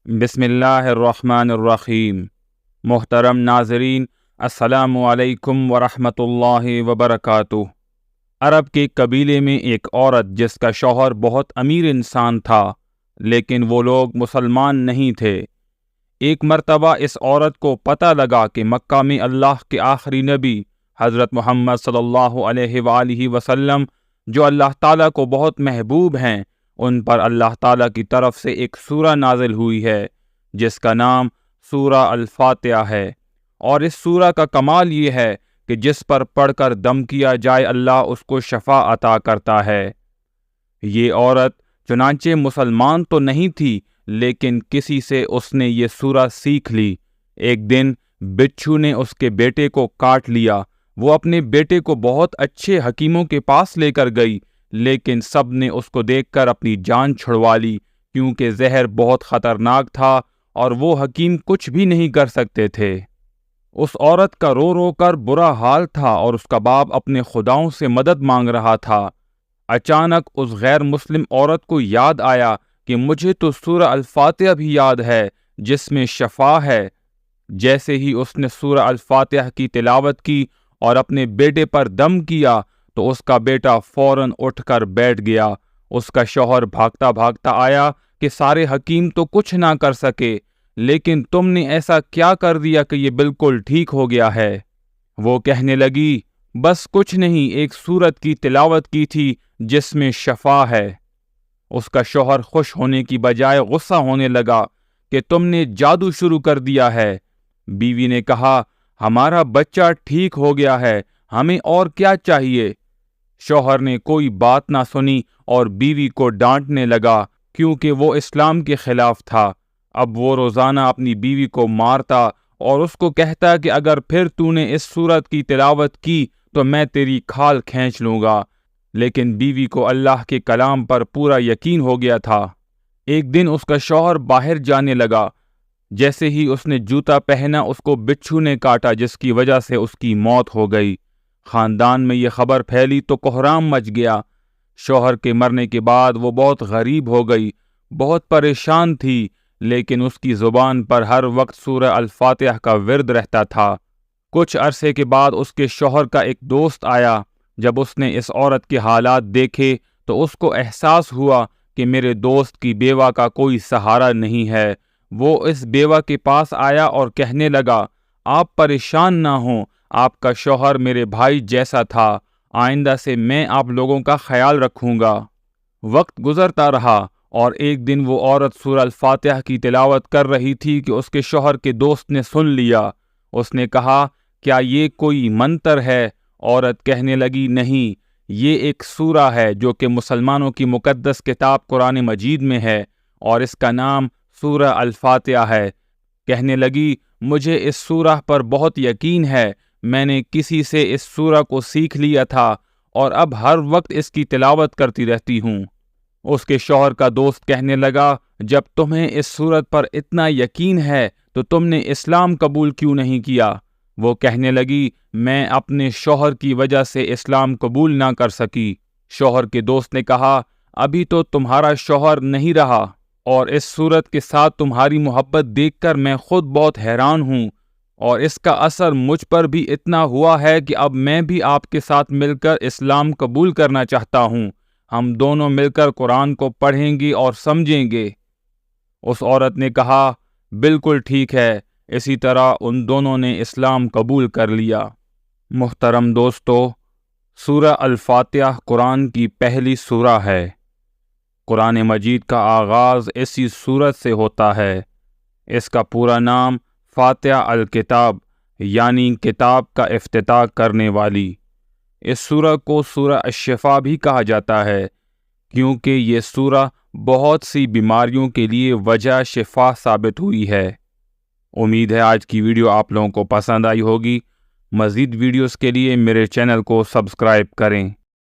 بسم اللہ الرحمن الرحیم۔ محترم ناظرین، السلام علیکم ورحمۃ اللہ وبرکاتہ۔ عرب کے قبیلے میں ایک عورت جس کا شوہر بہت امیر انسان تھا، لیکن وہ لوگ مسلمان نہیں تھے۔ ایک مرتبہ اس عورت کو پتہ لگا کہ مکہ میں اللہ کے آخری نبی حضرت محمد صلی اللہ علیہ وآلہ وسلم، جو اللہ تعالیٰ کو بہت محبوب ہیں، ان پر اللہ تعالیٰ کی طرف سے ایک سورہ نازل ہوئی ہے جس کا نام سورہ الفاتحہ ہے، اور اس سورہ کا کمال یہ ہے کہ جس پر پڑھ کر دم کیا جائے اللہ اس کو شفا عطا کرتا ہے۔ یہ عورت چنانچہ مسلمان تو نہیں تھی، لیکن کسی سے اس نے یہ سورہ سیکھ لی۔ ایک دن بچھو نے اس کے بیٹے کو کاٹ لیا۔ وہ اپنے بیٹے کو بہت اچھے حکیموں کے پاس لے کر گئی، لیکن سب نے اس کو دیکھ کر اپنی جان چھڑوا لی، کیونکہ زہر بہت خطرناک تھا اور وہ حکیم کچھ بھی نہیں کر سکتے تھے۔ اس عورت کا رو رو کر برا حال تھا اور اس کا باپ اپنے خداؤں سے مدد مانگ رہا تھا۔ اچانک اس غیر مسلم عورت کو یاد آیا کہ مجھے تو سورہ الفاتحہ بھی یاد ہے جس میں شفا ہے۔ جیسے ہی اس نے سورہ الفاتحہ کی تلاوت کی اور اپنے بیٹے پر دم کیا تو اس کا بیٹا فوراً اٹھ کر بیٹھ گیا۔ اس کا شوہر بھاگتا بھاگتا آیا کہ سارے حکیم تو کچھ نہ کر سکے، لیکن تم نے ایسا کیا کر دیا کہ یہ بالکل ٹھیک ہو گیا ہے؟ وہ کہنے لگی، بس کچھ نہیں، ایک سورت کی تلاوت کی تھی جس میں شفا ہے۔ اس کا شوہر خوش ہونے کی بجائے غصہ ہونے لگا کہ تم نے جادو شروع کر دیا ہے۔ بیوی نے کہا، ہمارا بچہ ٹھیک ہو گیا ہے، ہمیں اور کیا چاہیے؟ شوہر نے کوئی بات نہ سنی اور بیوی کو ڈانٹنے لگا، کیونکہ وہ اسلام کے خلاف تھا۔ اب وہ روزانہ اپنی بیوی کو مارتا اور اس کو کہتا کہ اگر پھر تو نے اس سورت کی تلاوت کی تو میں تیری کھال کھینچ لوں گا، لیکن بیوی کو اللہ کے کلام پر پورا یقین ہو گیا تھا۔ ایک دن اس کا شوہر باہر جانے لگا۔ جیسے ہی اس نے جوتا پہنا اس کو بچھو نے کاٹا، جس کی وجہ سے اس کی موت ہو گئی۔ خاندان میں یہ خبر پھیلی تو کوہرام مچ گیا۔ شوہر کے مرنے کے بعد وہ بہت غریب ہو گئی، بہت پریشان تھی، لیکن اس کی زبان پر ہر وقت سورہ الفاتحہ کا ورد رہتا تھا۔ کچھ عرصے کے بعد اس کے شوہر کا ایک دوست آیا۔ جب اس نے اس عورت کے حالات دیکھے تو اس کو احساس ہوا کہ میرے دوست کی بیوہ کا کوئی سہارا نہیں ہے۔ وہ اس بیوہ کے پاس آیا اور کہنے لگا، آپ پریشان نہ ہوں، آپ کا شوہر میرے بھائی جیسا تھا، آئندہ سے میں آپ لوگوں کا خیال رکھوں گا۔ وقت گزرتا رہا اور ایک دن وہ عورت سورہ الفاتحہ کی تلاوت کر رہی تھی کہ اس کے شوہر کے دوست نے سن لیا۔ اس نے کہا، کیا یہ کوئی منتر ہے؟ عورت کہنے لگی، نہیں، یہ ایک سورہ ہے جو کہ مسلمانوں کی مقدس کتاب قرآن مجید میں ہے، اور اس کا نام سورہ الفاتحہ ہے۔ کہنے لگی، مجھے اس سورہ پر بہت یقین ہے، میں نے کسی سے اس سورہ کو سیکھ لیا تھا اور اب ہر وقت اس کی تلاوت کرتی رہتی ہوں۔ اس کے شوہر کا دوست کہنے لگا، جب تمہیں اس سورت پر اتنا یقین ہے تو تم نے اسلام قبول کیوں نہیں کیا؟ وہ کہنے لگی، میں اپنے شوہر کی وجہ سے اسلام قبول نہ کر سکی۔ شوہر کے دوست نے کہا، ابھی تو تمہارا شوہر نہیں رہا، اور اس سورت کے ساتھ تمہاری محبت دیکھ کر میں خود بہت حیران ہوں، اور اس کا اثر مجھ پر بھی اتنا ہوا ہے کہ اب میں بھی آپ کے ساتھ مل کر اسلام قبول کرنا چاہتا ہوں۔ ہم دونوں مل کر قرآن کو پڑھیں گے اور سمجھیں گے۔ اس عورت نے کہا، بالکل ٹھیک ہے۔ اسی طرح ان دونوں نے اسلام قبول کر لیا۔ محترم دوستو، سورہ الفاتحہ قرآن کی پہلی سورہ ہے۔ قرآن مجید کا آغاز اسی سورت سے ہوتا ہے۔ اس کا پورا نام فاتحہ الکتاب، یعنی کتاب کا افتتاح کرنے والی۔ اس سورہ کو سورہ الشفا بھی کہا جاتا ہے، کیونکہ یہ سورہ بہت سی بیماریوں کے لیے وجہ شفا ثابت ہوئی ہے۔ امید ہے آج کی ویڈیو آپ لوگوں کو پسند آئی ہوگی۔ مزید ویڈیوز کے لیے میرے چینل کو سبسکرائب کریں۔